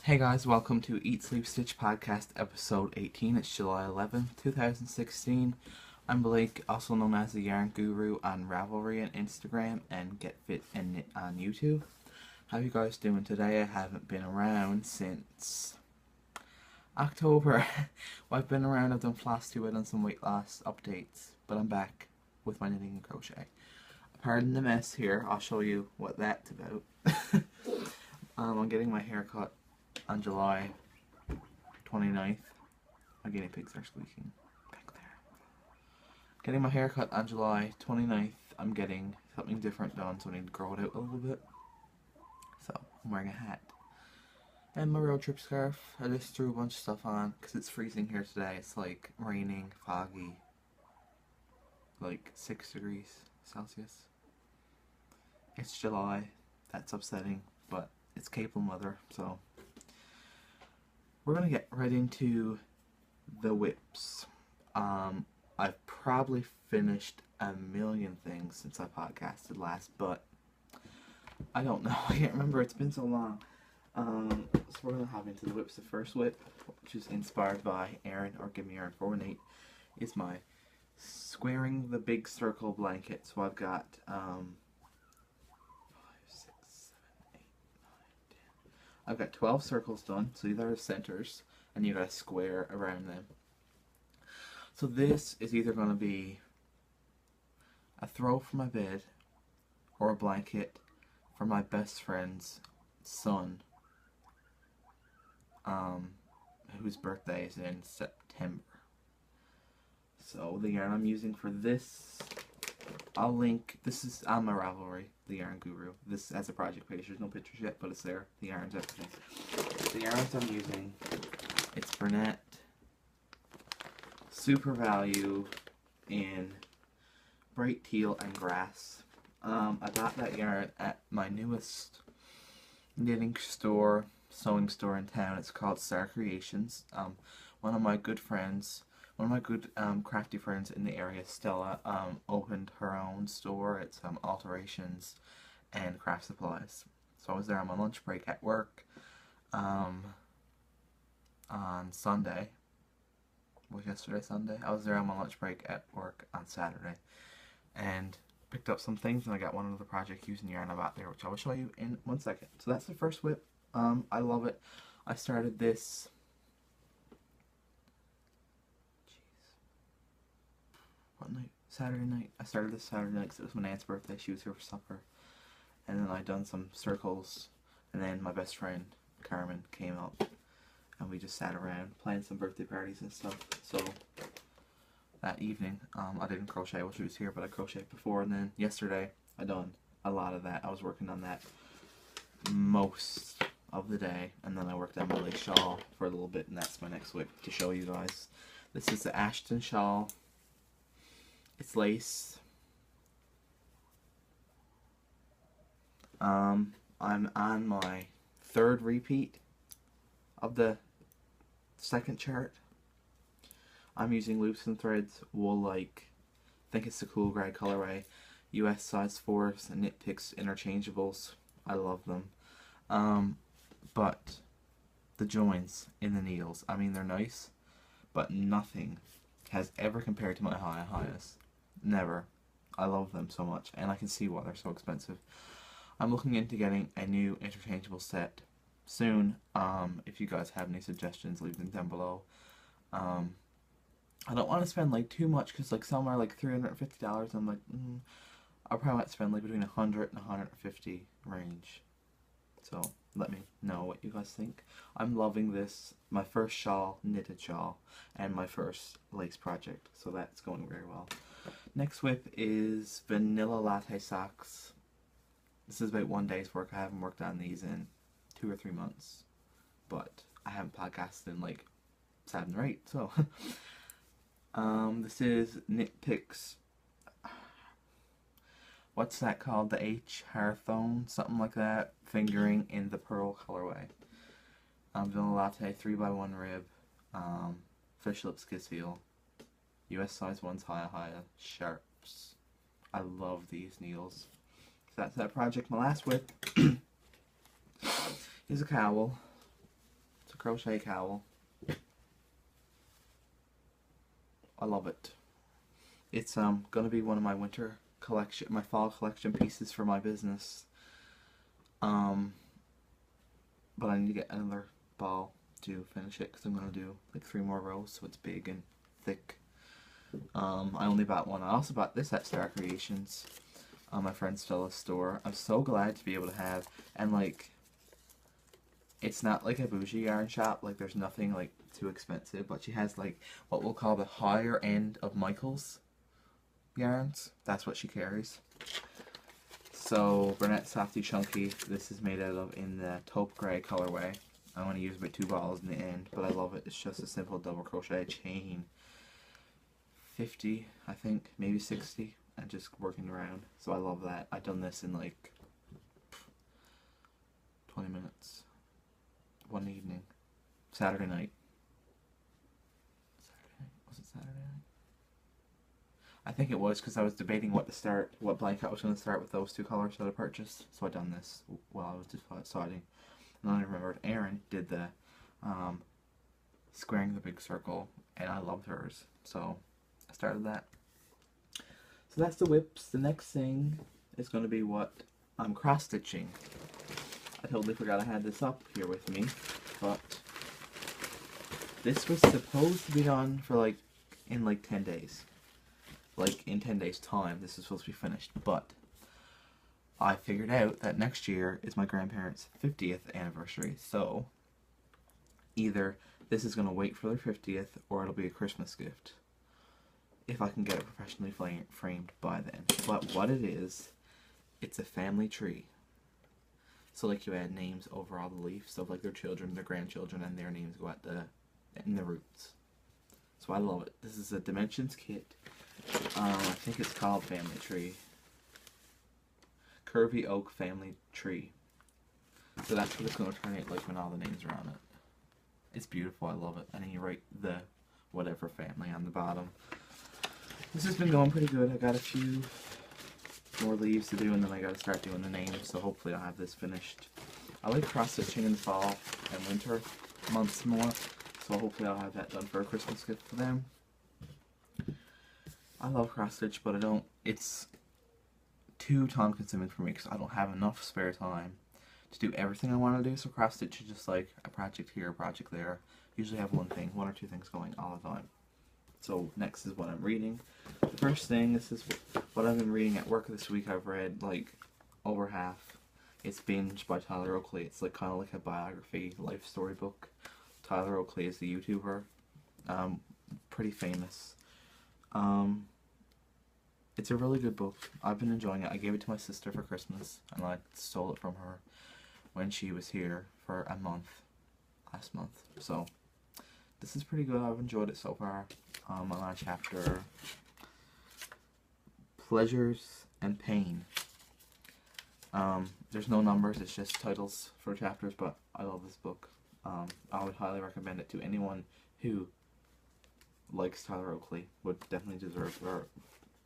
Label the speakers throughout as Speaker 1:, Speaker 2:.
Speaker 1: Hey guys, welcome to Eat.Sleep.Stitch Podcast episode 18. It's July 11th, 2016. I'm Blake, also known as the Yarn Guru on Ravelry on Instagram and Get Fit and Knit on YouTube. How you guys doing today? I haven't been around since October. Well, I've been around, I've done floss too, I've done some weight loss updates, but I'm back with my knitting and crochet. Pardon the mess here, I'll show you what that's about. I'm getting my hair cut on July 29th. My guinea pigs are squeaking back there. Getting my hair cut on July 29th. I'm getting something different done, so I need to grow it out a little bit. So, I'm wearing a hat. And my road trip scarf. I just threw a bunch of stuff on, because it's freezing here today. It's like raining, foggy, like 6 degrees Celsius. It's July. That's upsetting, but it's Capelin weather, so we're going to get right into the whips. I've probably finished a million things since I podcasted last, but I don't know. I can't remember. It's been so long. So we're going to hop into the whips. The first whip, which is inspired by Erin or Give Me Yarn 418, is my Squaring the Big Circle blanket. So I've got 5, 6, 7, 8, 9, 10. I've got 12 circles done, so these are the centers, and you got a square around them. So this is either going to be a throw for my bed, or a blanket for my best friend's son, whose birthday is in September. So the yarn I'm using for this, I'll link, this is on my Ravelry, the Yarn Guru. This has a project page, there's no pictures yet, but it's there, the yarns, everything. The yarns I'm using, it's Burnett Super Value in bright teal and grass. I got that yarn at my newest knitting store, sewing store in town. It's called Star Creations. One of my good crafty friends in the area, Stella, opened her own store. It's alterations and craft supplies. So I was there on my lunch break at work on Sunday. Was yesterday Sunday? I was there on my lunch break at work on Saturday and picked up some things, and I got one of the project using yarn I bought there, which I will show you in 1 second. So that's the first whip. I love it. I started this what night? Saturday night. I started this Saturday night because it was my aunt's birthday. She was here for supper. And then I done some circles. And then my best friend, Carmen, came up. And we just sat around playing some birthday parties and stuff. So that evening, I didn't crochet while she was here, but I crocheted before. And then yesterday, I done a lot of that. I was working on that most of the day. And then I worked on my lace shawl for a little bit. And that's my next whip to show you guys. This is the Ashton shawl. It's lace. I'm on my third repeat of the second chart. I'm using loops and threads, wool like, I think it's the Cool Grey colorway, US size 4s, and Knit Picks interchangeables. I love them. But the joins in the needles, I mean, they're nice, but nothing has ever compared to my Highas. Never. I love them so much, and I can see why they're so expensive. I'm looking into getting a new interchangeable set soon. If you guys have any suggestions, leave them down below. I don't want to spend like too much, because like some are like $350. I'm like, I'll probably want to spend like between $100 and $150 range. So let me know what you guys think. I'm loving this. My first shawl, knitted shawl, and my first lace project. So that's going very well. Next whip is Vanilla Latte Socks. This is about 1 day's work. I haven't worked on these in 2 or 3 months. But I haven't podcasted in like 7 or 8. So this is Knit Picks. What's that called? The H Hearthstone, something like that. Fingering in the pearl colorway. Vanilla Latte 3x1 rib. Fish lips kiss feel. US size 1's higher sharps. I love these needles. So that's that project. My last whip is a cowl. crochet cowl. I love it. It's gonna be one of my winter collection, my fall collection pieces for my business. But I need to get another ball to finish it because I'm gonna do like 3 more rows, so it's big and thick. I only bought one. I also bought this at Star Creations, my friend Stella's store. I'm so glad to be able to have, and like, it's not like a bougie yarn shop. Like, there's nothing like too expensive, but she has like what we'll call the higher end of Michael's yarns. That's what she carries. So Burnett Softy Chunky, this is made out of in the taupe gray colorway. I'm going to use about 2 balls in the end, but I love it. It's just a simple double crochet chain. 50, I think, maybe 60, and just working around. So I love that. I've done this in like 20 minutes. One evening. Saturday night. Was it Saturday night? I think it was, because I was debating what blanket I was going to start with those 2 colors that I purchased. So I done this while I was deciding. And then I remembered Erin did the squaring the big circle, and I loved hers. So I started that. So that's the whips. The next thing is going to be what I'm cross-stitching. I totally forgot I had this up here with me, but this was supposed to be done for like in like 10 days. Like in 10 days time this is supposed to be finished, but I figured out that next year is my grandparents' 50th anniversary, so either this is going to wait for their 50th or it'll be a Christmas gift if I can get it professionally framed by then. But what it is, it's a family tree. So like you add names over all the leaves of like their children, their grandchildren, and their names go at in the roots. So I love it. This is a Dimensions kit. I think it's called Family Tree. Curvy Oak Family Tree. So that's what it's going to turn out like when all the names are on it. It's beautiful. I love it. And then you write the whatever family on the bottom. This has been going pretty good. I got a few more leaves to do, and then I got to start doing the names. So hopefully I'll have this finished. I like cross-stitching in the fall and winter months more. So hopefully I'll have that done for a Christmas gift for them. I love cross-stitch, but it's too time-consuming for me because I don't have enough spare time to do everything I want to do. So cross-stitch is just like a project here, a project there. Usually have one or 2 things going all the time. So next is what I'm reading. The first thing, this is what I've been reading at work this week. I've read like over half. It's Binge by Tyler Oakley. It's like kind of like a biography, life story book. Tyler Oakley is the YouTuber. Pretty famous. It's a really good book. I've been enjoying it. I gave it to my sister for Christmas, and I stole it from her when she was here for a month, last month. So this is pretty good. I've enjoyed it so far. I'm on chapter Pleasures and Pain. There's no numbers, it's just titles for chapters, but I love this book. I would highly recommend it to anyone who likes Tyler Oakley. Would definitely deserve to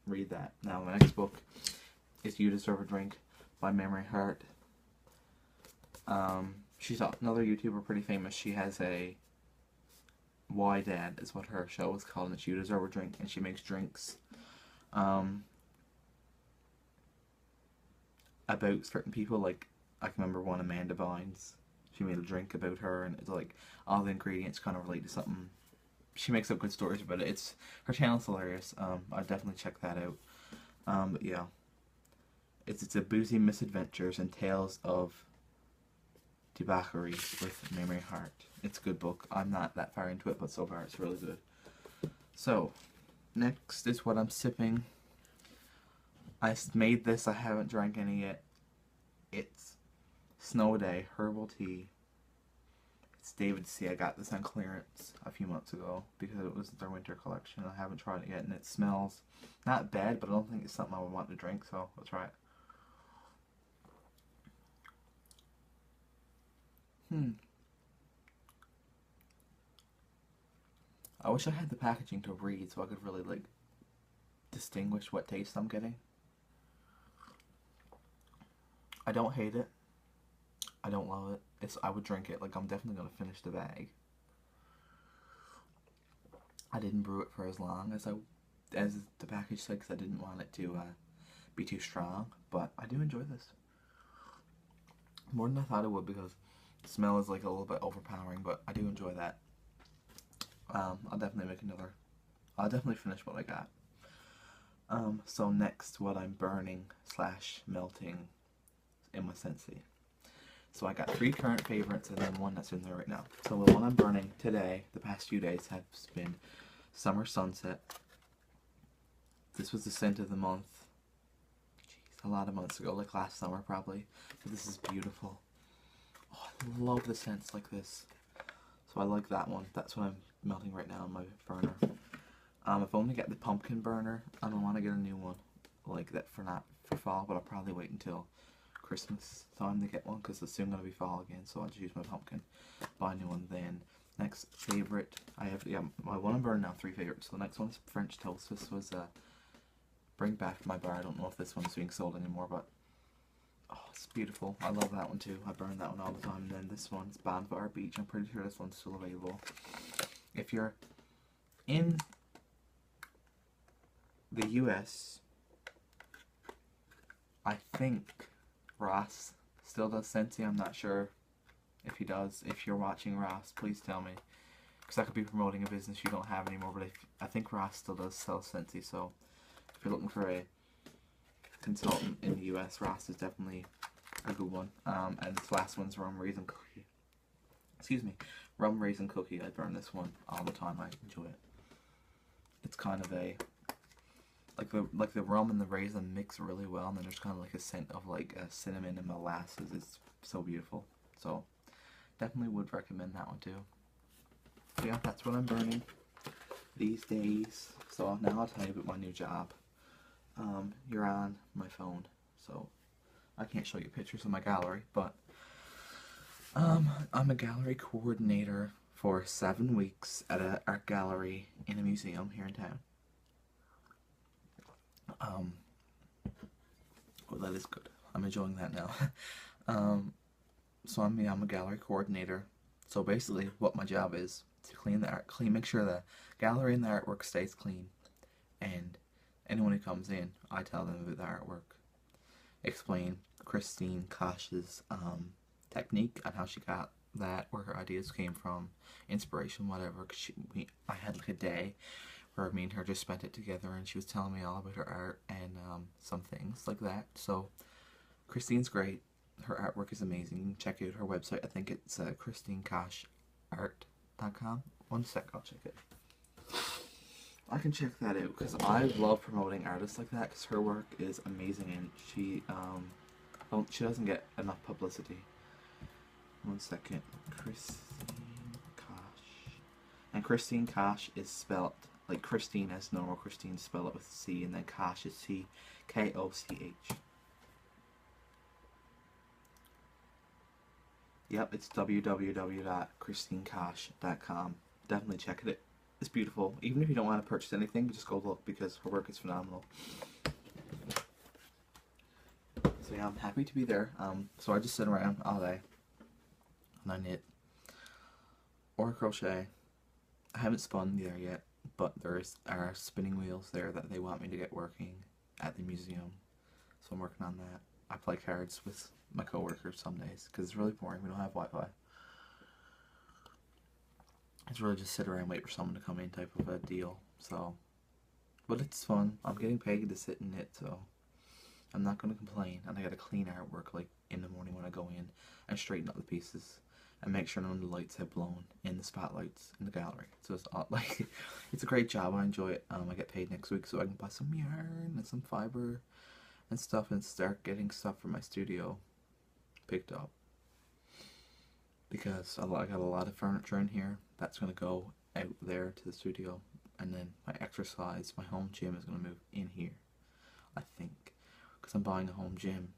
Speaker 1: read that. Now the next book is You Deserve a Drink by Memory Heart. She's another YouTuber, pretty famous. She has a Why Dad is what her show is called, and it's You Deserve a Drink, and she makes drinks about certain people. Like, I can remember one, Amanda Bynes. She made a drink about her, and it's like all the ingredients kind of relate to something. She makes up good stories about it. Her channel's hilarious. I'd definitely check that out. But yeah, it's a boozy misadventures and tales of debauchery with Memory Heart. It's a good book. I'm not that far into it, but so far it's really good. So next is what I'm sipping. I made this. I haven't drank any yet. It's Snow Day herbal tea. It's David C. I got this on clearance a few months ago because it was their winter collection. I haven't tried it yet, and it smells not bad, but I don't think it's something I would want to drink, so let's try it. I wish I had the packaging to read so I could really like distinguish what taste I'm getting. I don't hate it. I don't love it. I would drink it. Like, I'm definitely going to finish the bag. I didn't brew it for as long as the package said, because I didn't want it to be too strong. But I do enjoy this more than I thought it would, because the smell is like a little bit overpowering. But I do enjoy that. I'll definitely make another. I'll definitely finish what I got. So next, what I'm burning / melting in my Scentsy. So I got 3 current favorites and then one that's in there right now. So the one I'm burning today, the past few days, has been Summer Sunset. This was the scent of the month. Jeez, a lot of months ago, like last summer probably. But this is beautiful. Oh, I love the scents like this. So I like that one. That's what I'm melting right now on my burner. I've only got the pumpkin burner. I don't want to get a new one like that for fall, but I'll probably wait until Christmas time to get one, because it's soon going to be fall again, so I'll just use my pumpkin, buy a new one then. Next favorite, I have, my one I'm burning now, 3 favorites. So the next one is French Toast. This was Bring Back My Bar. I don't know if this one's being sold anymore, but oh, it's beautiful. I love that one too. I burn that one all the time. And then this one's Bonfire Beach. I'm pretty sure this one's still available. If you're in the US, I think Ross still does Scentsy. I'm not sure if he does. If you're watching, Ross, please tell me, because I could be promoting a business you don't have anymore. But I think Ross still does sell Scentsy. So if you're looking for a consultant in the US, Ross is definitely a good one. And this last one's Rum Raisin Cookie. Excuse me, Rum Raisin Cookie. I burn this one all the time. I enjoy it. It's kind of a like the rum and the raisin mix really well, and then there's kind of like a scent of like cinnamon and molasses. It's so beautiful. So definitely would recommend that one too. So yeah, that's what I'm burning these days. So now I'll tell you about my new job. You're on my phone, so I can't show you pictures of my gallery, but I'm a gallery coordinator for 7 weeks at an art gallery in a museum here in town. Well, that is good. I'm enjoying that now. So I'm a gallery coordinator. So basically, what my job is to clean the art, make sure the gallery and the artwork stays clean, and anyone who comes in, I tell them about the artwork, explain Christine Kosh's technique and how she got that, where her ideas came from, inspiration, whatever. I had like a day where me and her just spent it together, and she was telling me all about her art and some things like that. So Christine's great. Her artwork is amazing. You can check out her website. I think it's christinekoshart.com. One sec, I'll check it. I can check that out, because I love promoting artists like that, because her work is amazing, and she doesn't get enough publicity. One second. Christine Kosh. And Christine Kosh is spelled like Christine as normal. Christine, spell it with C, and then Kosh is C-K-O-C-H. Yep, it's www.christinekosh.com. Definitely check it out. It's beautiful. Even if you don't want to purchase anything, just go look, because her work is phenomenal. So yeah, I'm happy to be there. So I just sit around all day and I knit or crochet. I haven't spun there yet, but there are spinning wheels there that they want me to get working at the museum. So I'm working on that. I play cards with my coworkers some days, because it's really boring. We don't have Wi-Fi. It's really just sit around and wait for someone to come in type of a deal. So, but it's fun. I'm getting paid to sit and knit, so I'm not going to complain. And I got to clean artwork like in the morning when I go in and straighten up the pieces and make sure none of the lights have blown in the spotlights in the gallery. So it's like it's a great job. I enjoy it. I get paid next week, so I can buy some yarn and some fiber and stuff and start getting stuff for my studio picked up, because I got a lot of furniture in here that's going to go out there to the studio, and then my exercise, my home gym is going to move in here, I think, because I'm buying a home gym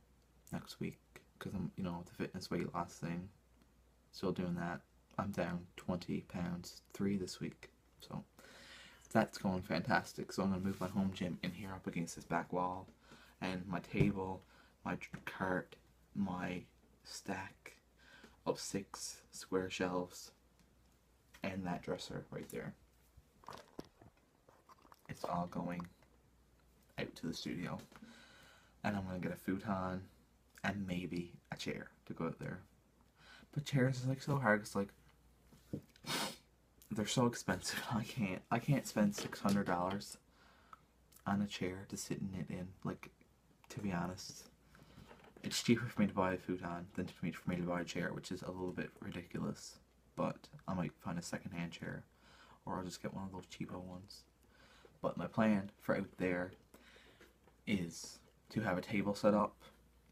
Speaker 1: next week, because I'm, the fitness weight loss thing, still doing that. I'm down 20 pounds, 3 this week, so that's going fantastic. So I'm going to move my home gym in here up against this back wall, and my table, my cart, my stack, of 6 square shelves and that dresser right there. It's all going out to the studio. And I'm going to get a futon and maybe a chair to go out there. But chairs is like so hard. It's like they're so expensive. I can't spend $600 on a chair to sit in it in. Like, to be honest, it's cheaper for me to buy a futon than for me to buy a chair, which is a little bit ridiculous. But I might find a second-hand chair, or I'll just get one of those cheapo ones. But my plan for out there is to have a table set up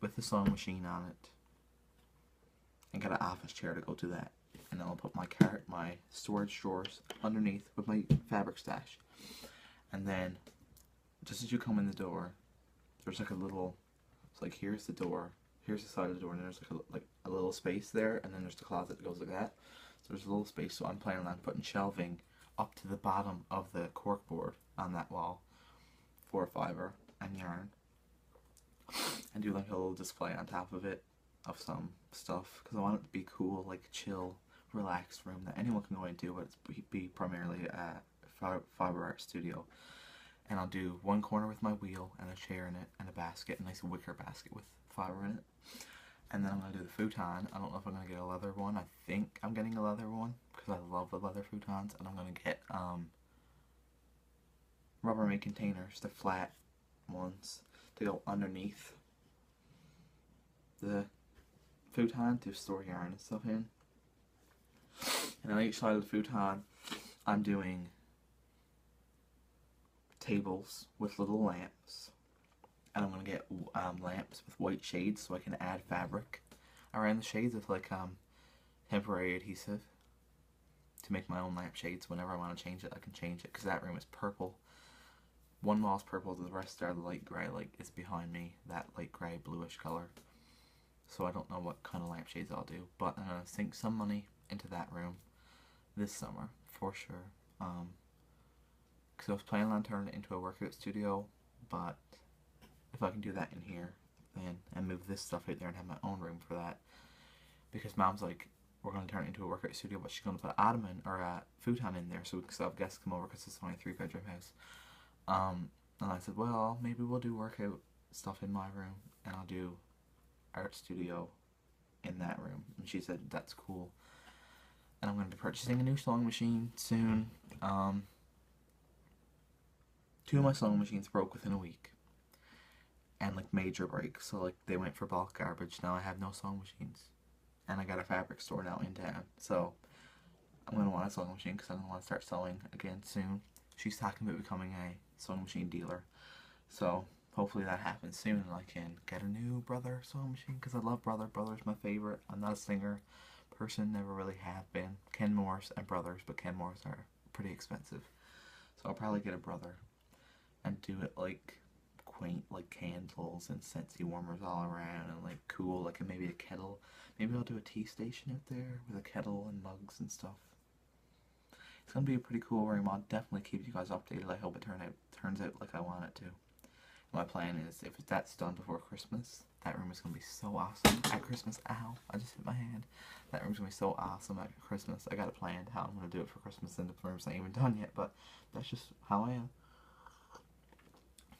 Speaker 1: with the sewing machine on it, and get an office chair to go to that. And then I'll put my storage drawers underneath with my fabric stash. And then, just as you come in the door, there's like a little, it's like here's the door, here's the side of the door, and there's like a little space there, and then there's the closet that goes like that. So there's a little space, so I'm planning on putting shelving up to the bottom of the corkboard on that wall for fiber and yarn. And do like a little display on top of it of some stuff, because I want it to be cool, like chill, relaxed room that anyone can go into, but it's be primarily a fiber art studio. And I'll do one corner with my wheel and a chair in it and a basket, a nice wicker basket with fiber in it. And then I'm going to do the futon. I don't know if I'm going to get a leather one. I think I'm getting a leather one because I love the leather futons. And I'm going to get Rubbermaid containers, the flat ones, to go underneath the futon to store yarn and stuff in. And on each side of the futon, I'm doing tables with little lamps. And I'm going to get lamps with white shades so I can add fabric around the shades with like temporary adhesive to make my own lamp shades. Whenever I want to change it, I can change it, because that room is purple. One wall's purple, the rest are the light grey, like it's behind me, that light grey bluish colour. So I don't know what kind of lampshades I'll do, but I'm going to sink some money into that room this summer, for sure. Because I was planning on turning it into a workout studio, but if I can do that in here, then, and move this stuff out there and have my own room for that. Because Mom's like, we're going to turn it into a workout studio, but she's going to put an ottoman or a futon in there so we can still have guests come over, because it's only a 3-bedroom house. And I said, well, maybe we'll do workout stuff in my room, and I'll do art studio in that room. And she said, that's cool. And I'm going to be purchasing a new sewing machine soon. 2 of my sewing machines broke within a week. And like major breaks, so like they went for bulk garbage. Now I have no sewing machines. And I got a fabric store now in town. So I'm going to want a sewing machine because I'm going to want to start sewing again soon. She's talking about becoming a sewing machine dealer. So hopefully that happens soon and I can get a new Brother sewing machine, because I love Brother. Brother's my favorite. I'm not a singer person, never really have been. Kenmore's and Brothers, but Kenmore's are pretty expensive. So I'll probably get a Brother and do it like quaint, like candles and Scentsy warmers all around, and like cool, like maybe a kettle. Maybe I'll do a tea station out there with a kettle and mugs and stuff. It's gonna be a pretty cool room. I'll definitely keep you guys updated. I hope it turns out like I want it to. My plan is, if that's done before Christmas, that room is gonna be so awesome at Christmas. Ow! I just hit my hand. That room's gonna be so awesome at Christmas. I got it planned how I'm gonna do it for Christmas, and the room's not even done yet. But that's just how I am.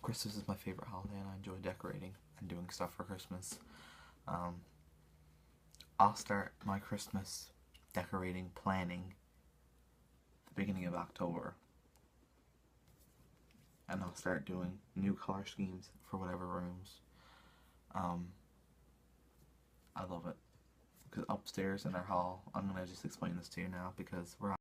Speaker 1: Christmas is my favorite holiday, and I enjoy decorating and doing stuff for Christmas. I'll start my Christmas decorating planning at the beginning of October, and I'll start doing new color schemes for whatever rooms. I love it, because upstairs in our hall, I'm gonna just explain this to you now because we're